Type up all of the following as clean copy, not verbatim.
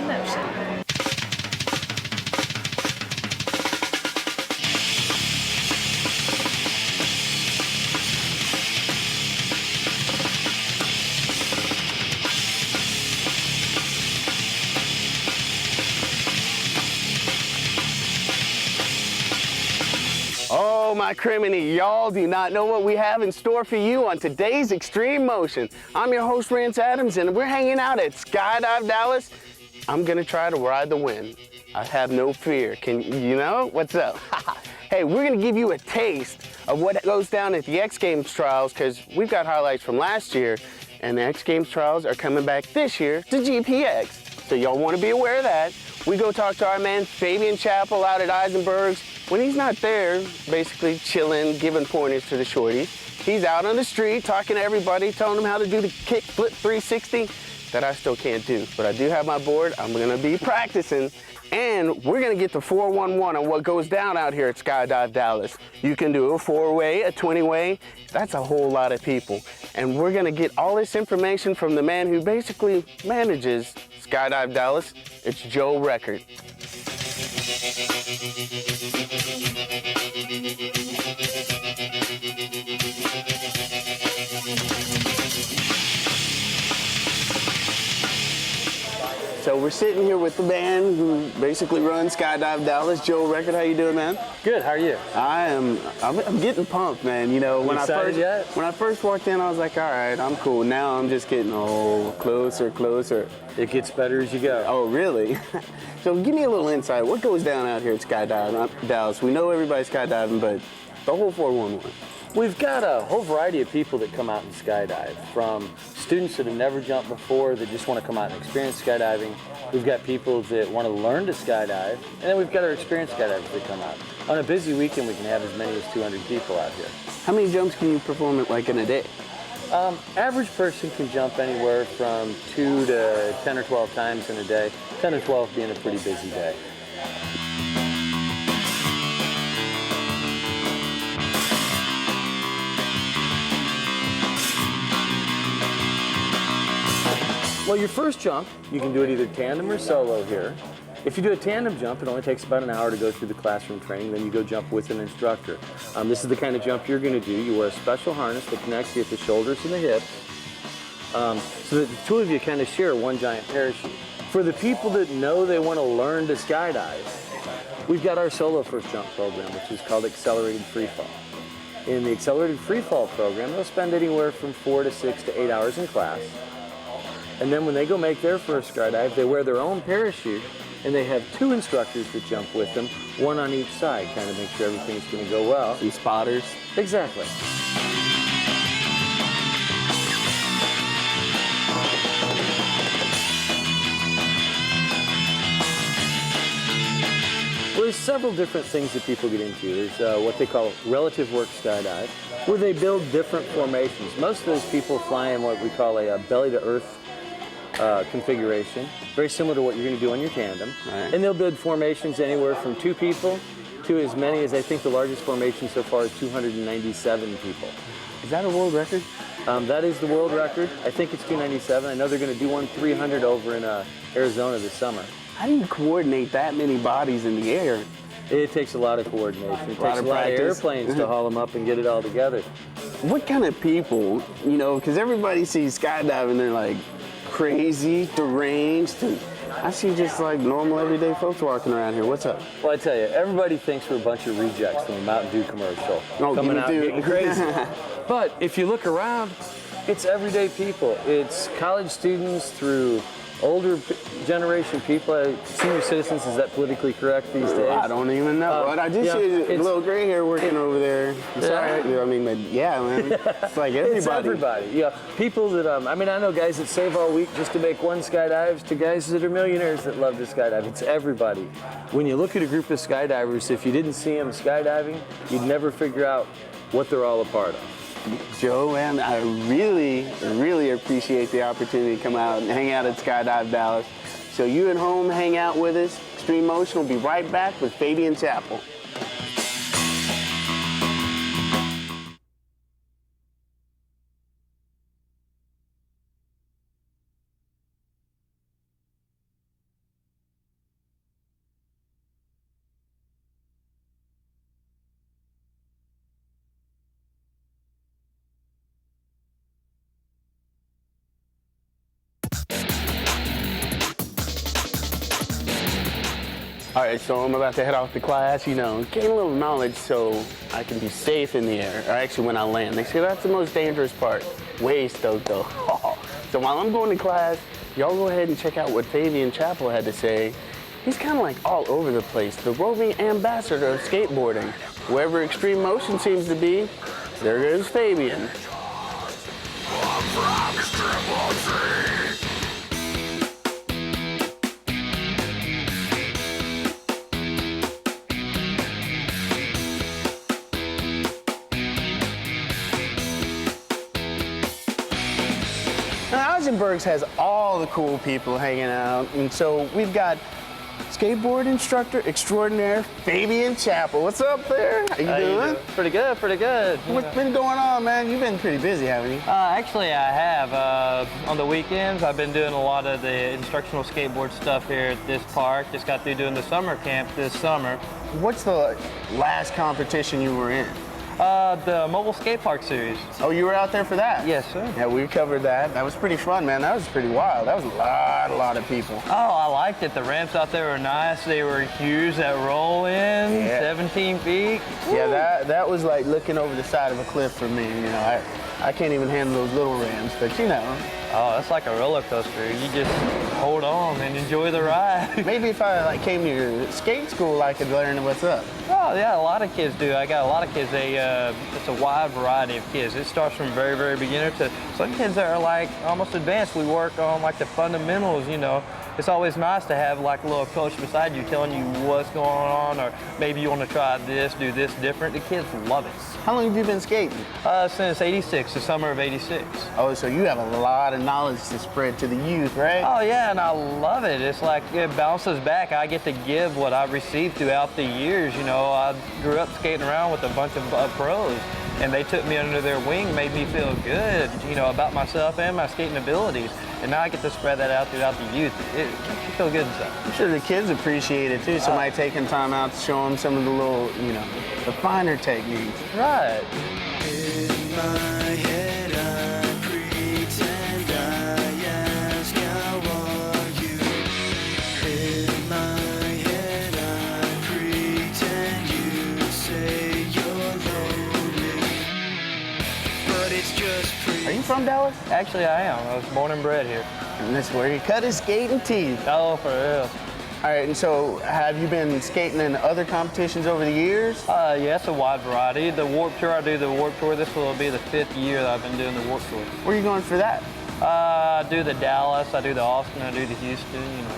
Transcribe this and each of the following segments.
Motion. Oh, my criminy, y'all do not know what we have in store for you on today's Xtreme Motion. I'm your host, Rance Adams, and we're hanging out at Skydive Dallas. I'm gonna try to ride the wind. I have no fear. You know, what's up? Hey, we're gonna give you a taste of what goes down at the X Games trials, because we've got highlights from last year, and the X Games trials are coming back this year to GPX. So y'all wanna be aware of that. We go talk to our man, Fabian Chappell, out at Eisenberg's. When he's not there, basically chilling, giving pointers to the shorties, he's out on the street talking to everybody, telling them how to do the kick flip 360 that I still can't do. But I do have my board. I'm gonna be practicing, and we're gonna get the 411 on what goes down out here at Skydive Dallas. You can do a 4-way, a 20-way. That's a whole lot of people. And we're gonna get all this information from the man who basically manages Skydive Dallas. It's Joe Record. So we're sitting here with the man who basically runs Skydive Dallas, Joe Record. How you doing, man? Good. How are you? I'm getting pumped, man. You know, when I first walked in, I was like, all right, I'm cool. Now I'm just getting closer. It gets better as you go. Oh, really? So give me a little insight. What goes down out here at Skydive Dallas? We know everybody's skydiving, but the whole 411. We've got a whole variety of people that come out and skydive, from students that have never jumped before that just want to come out and experience skydiving. We've got people that want to learn to skydive, and then we've got our experienced skydivers that come out. On a busy weekend, we can have as many as 200 people out here. How many jumps can you perform like in a day? Average person can jump anywhere from 2 to 10 or 12 times in a day, 10 or 12 being a pretty busy day. Well, your first jump, you can do it either tandem or solo here. If you do a tandem jump, it only takes about an hour to go through the classroom training, then you go jump with an instructor. This is the kind of jump you're going to do. You wear a special harness that connects you at the shoulders and the hips, so that the two of you kind of share one giant parachute. For the people that know they want to learn to skydive, we've got our solo first jump program, which is called Accelerated Freefall. In the Accelerated Freefall program, they'll spend anywhere from 4 to 6 to 8 hours in class. And then when they go make their first skydive, they wear their own parachute, and they have 2 instructors that jump with them, one on each side, kind of make sure everything's going to go well. Some spotters. Exactly. Well, there's several different things that people get into. There's what they call relative work skydive, where they build different formations. Most of those people fly in what we call a belly-to-earth configuration, very similar to what you're going to do on your tandem. Right. And they'll build formations anywhere from 2 people to as many as, I think the largest formation so far is 297 people. Is that a world record? That is the world record. I think it's 297. I know they're going to do one 300 over in Arizona this summer. How do you coordinate that many bodies in the air? It takes a lot of coordination. It takes a lot of airplanes to haul them up and get it all together. What kind of people, you know, because everybody sees skydiving, they're like, crazy, deranged, and I see just like normal everyday folks walking around here. What's up? Well, I tell you, everybody thinks we're a bunch of rejects from a Mountain Dew commercial. Coming out and getting crazy. But if you look around, it's everyday people. It's college students through older generation people. Senior citizens, is that politically correct these days? I don't even know. But I just see a little gray hair working over there. Sorry. You know what I mean? But yeah, man. It's like everybody. It's everybody. Yeah. People that, I mean, I know guys that save all week just to make one skydives to guys that are millionaires that love to skydive. It's everybody. When you look at a group of skydivers, if you didn't see them skydiving, you'd never figure out what they're all a part of. Joe, man, I really appreciate the opportunity to come out and hang out at Skydive Dallas. So you at home, hang out with us. Xtreme Motion will be right back with Fabian Chappell. All right, so I'm about to head off to class, you know, gain a little knowledge so I can be safe in the air, or actually when I land. They say that's the most dangerous part. Way stoked though. So while I'm going to class, y'all go ahead and check out what Fabian Chappell had to say. He's kind of like all over the place, the roving ambassador of skateboarding. Wherever Xtreme Motion seems to be, there goes Fabian. Now, Eisenberg's has all the cool people hanging out, and so we've got skateboard instructor extraordinaire Fabian Chappell. What's up there? How you doing? Pretty good, pretty good. What's been going on, man? You've been pretty busy, haven't you? Actually, I have. On the weekends, I've been doing a lot of the instructional skateboard stuff here at this park. Just got through doing the summer camp this summer. What's the last competition you were in? The Mobile Skate Park Series. Oh, you were out there for that? Yes, sir. Yeah, we covered that. That was pretty fun, man. That was pretty wild. That was a lot of people. Oh, I liked it. The ramps out there were nice. They were huge. That roll in, 17 feet. Yeah, that was like looking over the side of a cliff for me. You know, I can't even handle those little ramps, but you know. Oh, that's like a roller coaster. You just hold on and enjoy the ride. Maybe if I came to your skate school, I could learn what's up. Oh yeah, a lot of kids do. I got a lot of kids. It's a wide variety of kids. It starts from very, very beginner to some kids that are like almost advanced. We work on like the fundamentals, you know. It's always nice to have like a little coach beside you telling you what's going on, or maybe you want to try this, do this different. The kids love it. How long have you been skating? Since '86, the summer of '86. Oh, so you have a lot of knowledge to spread to the youth, right? Oh yeah, and I love it. It's like it bounces back. I get to give what I've received throughout the years. You know, I grew up skating around with a bunch of pros, and they took me under their wing, made me feel good, you know, about myself and my skating abilities. And now I get to spread that out throughout the youth. It makes you feel good inside. I'm sure the kids appreciate it too. Somebody taking time out to show them some of the little, you know, the finer techniques. Right. In my head I pretend I ask how are you. In my head I pretend you say you're lonely. But it's just Are you from Dallas? Actually, I am. I was born and bred here. And that's where he cut his skating teeth. Oh, for real. All right, and so have you been skating in other competitions over the years? Yeah, it's a wide variety. The Warped Tour, I do the Warped Tour. This will be the 5th year that I've been doing the Warped Tour. Where are you going for that? I do the Dallas, I do the Austin, I do the Houston, you know.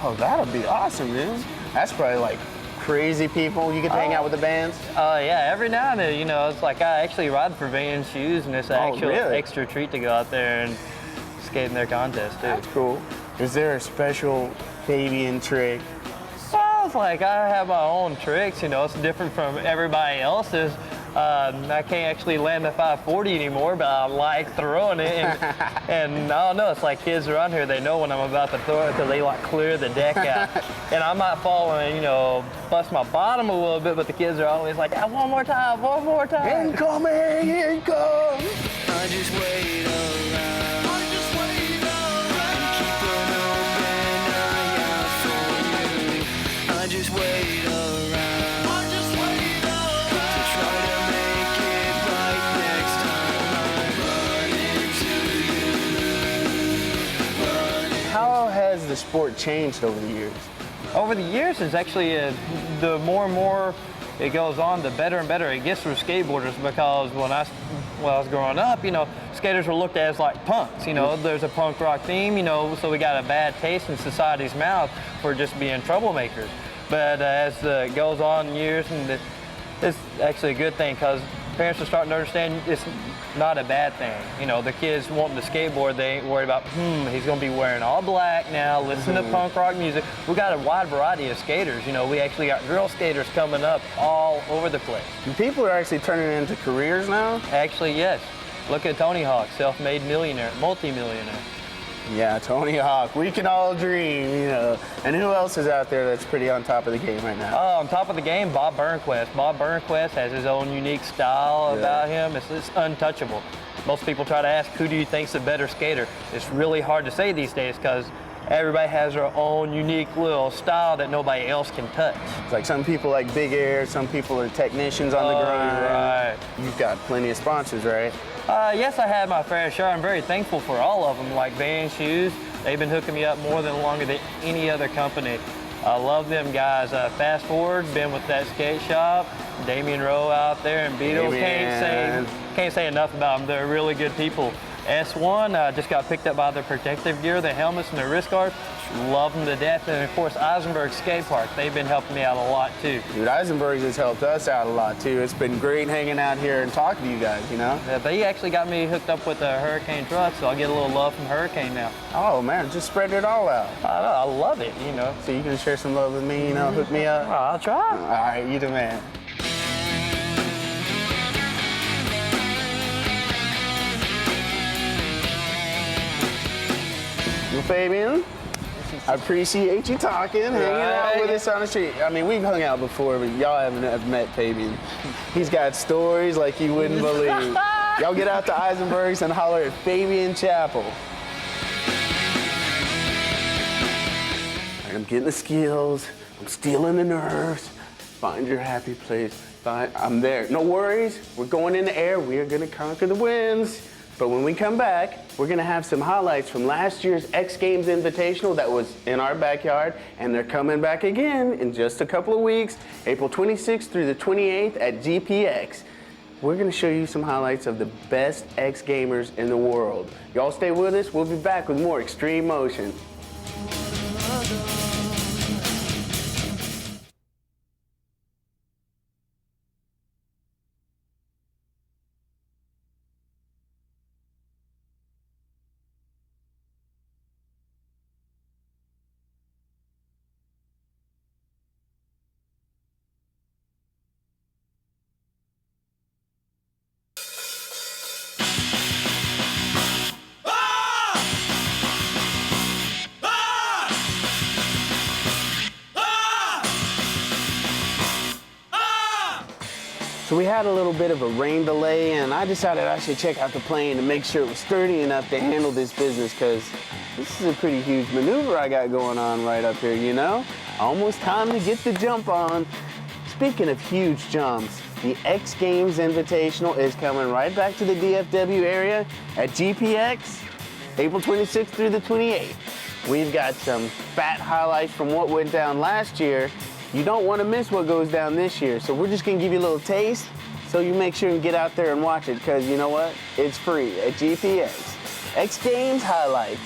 Oh, that'll be awesome, man. That's probably like crazy people. You get to hang out with the bands? Yeah, every now and then, you know, it's like I actually ride for Vans shoes, and it's an actual really? extra treat to go out there and skate in their contest, too. That's cool. Is there a special Fabian trick? Well, it's like I have my own tricks, you know, it's different from everybody else's. I can't actually land the 540 anymore, but I like throwing it. And I don't know, it's like kids around here, they know when I'm about to throw it because they like clear the deck out. And I might fall and, you know, bust my bottom a little bit, but the kids are always like, ah, one more time, one more time. Incoming, here it comes. I just wait around. I just wait around. And keep an open eye out for you. I just wait around. I just wait around. To try to make it right next time I run into you. How has the sport changed over the years? Over the years, it's actually, the more and more it goes on, the better and better it gets for skateboarders, because when I was growing up, you know, skaters were looked at as like punks, you know, there's a punk rock theme, you know, so we got a bad taste in society's mouth for just being troublemakers. But as it goes on in years, and it's actually a good thing, because parents are starting to understand it's not a bad thing. You know, the kids wanting to skateboard, they ain't worried about, he's gonna be wearing all black now, listen to punk rock music. We got a wide variety of skaters. You know, we actually got girl skaters coming up all over the place. People are actually turning it into careers now? Actually, yes. Look at Tony Hawk, self-made millionaire, multi-millionaire. Yeah, Tony Hawk, we can all dream, you know. And who else is out there that's pretty on top of the game right now? On top of the game, Bob Burnquist. Bob Burnquist has his own unique style about him. It's untouchable. Most people try to ask, who do you think's a better skater? It's really hard to say these days, because everybody has their own unique little style that nobody else can touch. It's like some people like big air, some people are technicians on the grind. Right. You've got plenty of sponsors, right? Yes, I had my fair share. I'm very thankful for all of them, like Van Shoes. They've been hooking me up more than longer than any other company. I love them guys. Fast forward, been with that skate shop. Damian Rowe out there and Beatles. Can't say enough about them. They're really good people. S1 just got picked up by their protective gear, the helmets and the wrist guards. Love them to death. And of course, Eisenberg Skate Park. They've been helping me out a lot too. Dude, Eisenberg has helped us out a lot too. It's been great hanging out here and talking to you guys, you know? Yeah, they actually got me hooked up with a Hurricane truck, so I get a little love from Hurricane now. Oh man, just spread it all out. I love it, you know. So you can share some love with me, you know, hook me up? I'll try. All right, you the man. Well, Fabian, I appreciate you talking, hanging out with us on the street. I mean, we've hung out before, but y'all haven't met Fabian. He's got stories like you wouldn't believe. Y'all get out to Eisenberg's and holler at Fabian Chapel. All right, I'm getting the skills. I'm stealing the nerves. Find your happy place. I'm there. No worries. We're going in the air. We are going to conquer the winds. But when we come back, we're gonna have some highlights from last year's X Games Invitational that was in our backyard, and they're coming back again in just a couple of weeks, April 26th through the 28th at GPX. We're gonna show you some highlights of the best X gamers in the world. Y'all stay with us, we'll be back with more Xtreme Motion. So we had a little bit of a rain delay, and I decided I should check out the plane to make sure it was sturdy enough to handle this business, because this is a pretty huge maneuver I got going on right up here, you know? Almost time to get the jump on. Speaking of huge jumps, the X Games Invitational is coming right back to the DFW area at GPX, April 26th through the 28th. We've got some fat highlights from what went down last year. You don't want to miss what goes down this year, so we're just going to give you a little taste, so you make sure and get out there and watch it, because you know what? It's free at GPX. X Games highlights.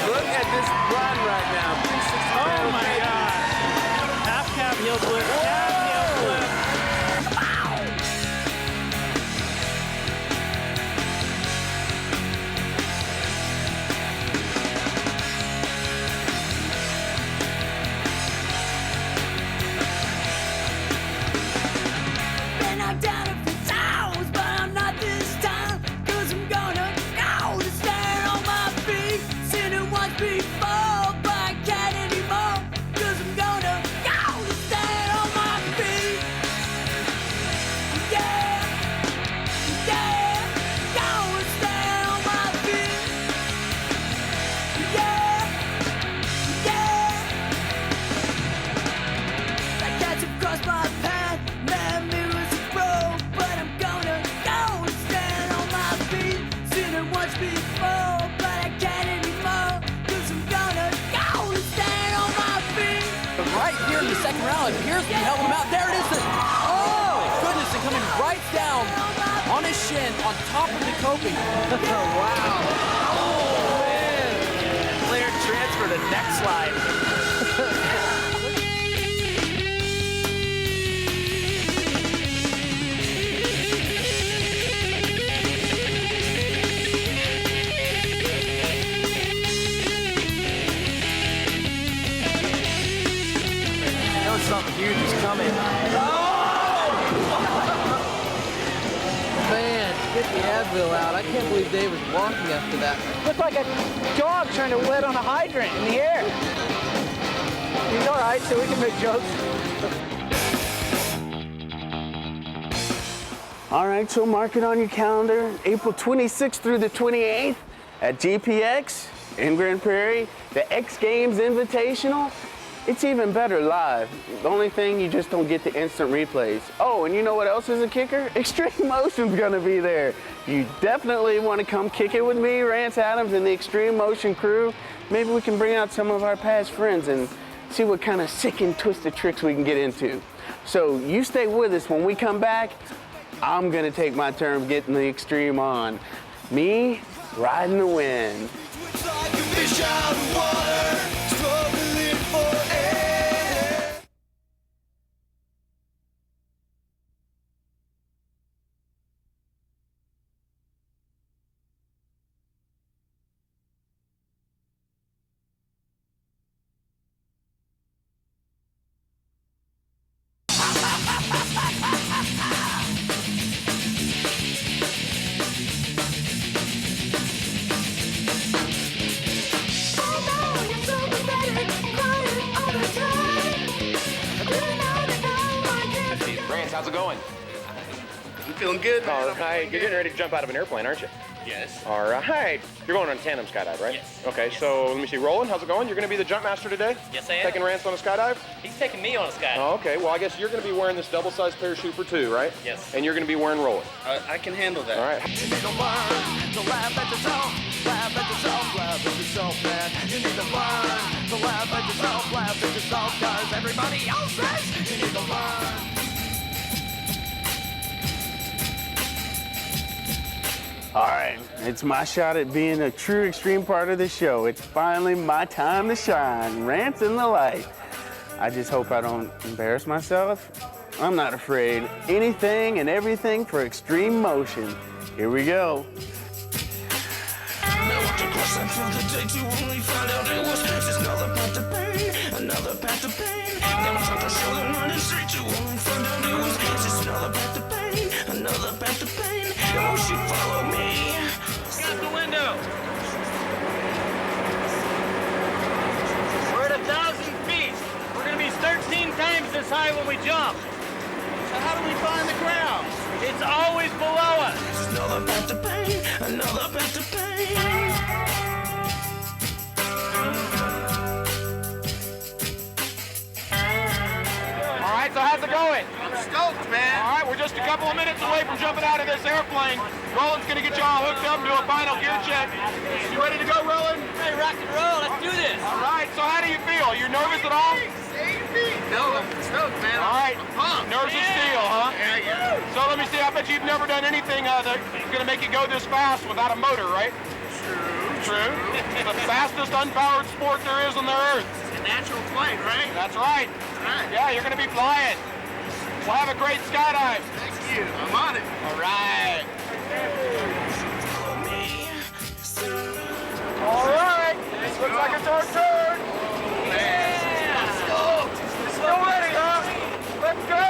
Look at this run right now. 360 Oh my God. Half cab heel flip, cab heel flip. Been knocked down a few times, but I'm not this time, 'cause I'm gonna go to stand on my feet. Seen it once before, but I can't anymore, 'cause I'm gonna go to stand on my feet. Yeah, yeah, go and stand on my feet. Yeah, yeah. That catch across my path, man, mirrors are broke, but I'm gonna go and stand on my feet. Seen it once before, but I can't anymore, 'cause I'm gonna go and stand on my feet. Right here in the second round, Pearson helping him out. There it is. Oh, goodness, and coming right down on his shin. in on top of the coping. Wow. Oh, man. Player transfer to next slide. Something huge is coming. Oh! Man, get the Advil out. I can't believe Dave was walking after that. Looked like a dog trying to wet on a hydrant in the air. He's all right, so we can make jokes. All right, so mark it on your calendar. April 26th through the 28th at GPX in Grand Prairie, the X Games Invitational. It's even better live. The only thing, you just don't get the instant replays. Oh, and you know what else is a kicker? Xtreme Motion's gonna be there. You definitely want to come kick it with me, Rance Adams, and the Xtreme Motion crew. Maybe we can bring out some of our past friends and see what kind of sick and twisted tricks we can get into. So you stay with us. When we come back, I'm gonna take my turn getting the Xtreme on. Me, riding the wind. Like a fish out of water, struggling for air. How's it going? You feeling good, man? All right, you're getting ready to jump out of an airplane, aren't you? Yes. All right. You're going on a tandem skydive, right? Yes. Okay, Yes. so let me see. Roland, how's it going? You're going to be the jump master today? Yes, I am. Taking Rance on a skydive? He's taking me on a skydive. Oh, okay. Well, I guess you're going to be wearing this double-sized parachute for two, right? Yes. And you're going to be wearing Roland. I can handle that. All right. You need to learn to laugh at yourself, laugh at yourself, laugh at yourself, man. You need to learn to laugh at yourself, cause everybody else says you need to learn. All right, it's my shot at being a true extreme part of the show. It's finally my time to shine. Rance in the light. I just hope I don't embarrass myself. I'm not afraid. Anything and everything for Xtreme Motion. Here we go. Now walked across that field today to only find out it was just another path to pain, another path to pain. Then I took a shoulder on the street to only find out it was just another path to pain, another path to pain. Won't you follow me? Out the window. We're at 1,000 feet. We're going to be 13 times this high when we jump. So how do we find the ground? It's always below us. Just another path to pain, another path to pain. All right, so how's it going? I'm stoked, man. All right, we're just a couple of minutes away from jumping out of this airplane. Roland's going to get you all hooked up and do a final gear check. You ready to go, Roland? Hey, rock and roll. Let's do this. All right, so how do you feel? You nervous at all? No, I'm stoked, man. All right, I'm pumped. nerves of steel, huh? Yeah. So let me see, I bet you've never done anything that's going to make you go this fast without a motor, right? True. It's the fastest unpowered sport there is on the earth. It's a natural flight, right? That's right. Right. Yeah, you're going to be flying. We'll have a great skydive. Thank you. I'm on it. All right. Follow me. All right. This looks like it's our turn. Man, I'm stoked. Still ready, huh? Let's go.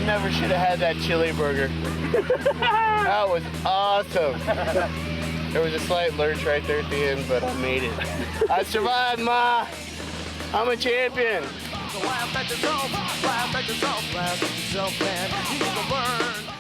Never should have had that chili burger. That was awesome. There was a slight lurch right there at the end, but I made it. I survived, Ma. I'm a champion. Laugh at yourself, laugh at yourself, laugh at yourself, man. You need to learn.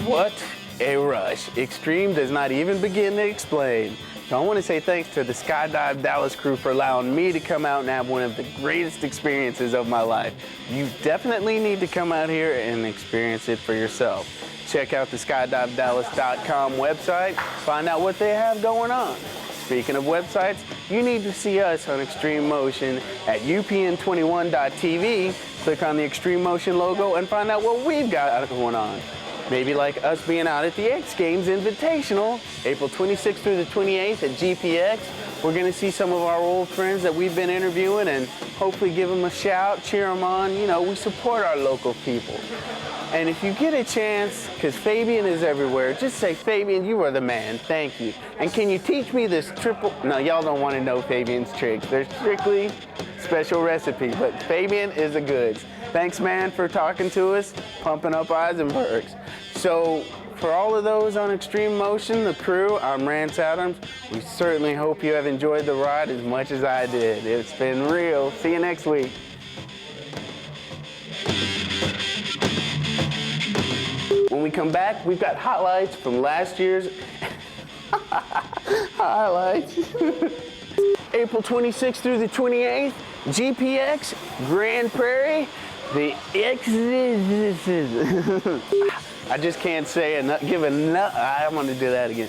What a rush. Xtreme does not even begin to explain. So I want to say thanks to the Skydive Dallas crew for allowing me to come out and have one of the greatest experiences of my life. You definitely need to come out here and experience it for yourself. Check out the skydivedallas.com website, find out what they have going on. Speaking of websites, you need to see us on Xtreme Motion at upn21.tv. Click on the Xtreme Motion logo and find out what we've got going on. Maybe like us being out at the X Games Invitational, April 26th through the 28th at GPX. We're gonna see some of our old friends that we've been interviewing and hopefully give them a shout, cheer them on. You know, we support our local people. And if you get a chance, because Fabian is everywhere, just say, Fabian, you are the man, thank you. And can you teach me this triple, no, y'all don't want to know Fabian's tricks. They're strictly special recipe, but Fabian is the goods. Thanks, man, for talking to us, pumping up Eisenbergs. So for all of those on Xtreme Motion, the crew, I'm Rance Adams. We certainly hope you have enjoyed the ride as much as I did. It's been real. See you next week. When we come back, we've got highlights from last year's highlights. April 26th through the 28th, GPX, Grand Prairie, the I just can't say enough, give enough, I'm gonna do that again.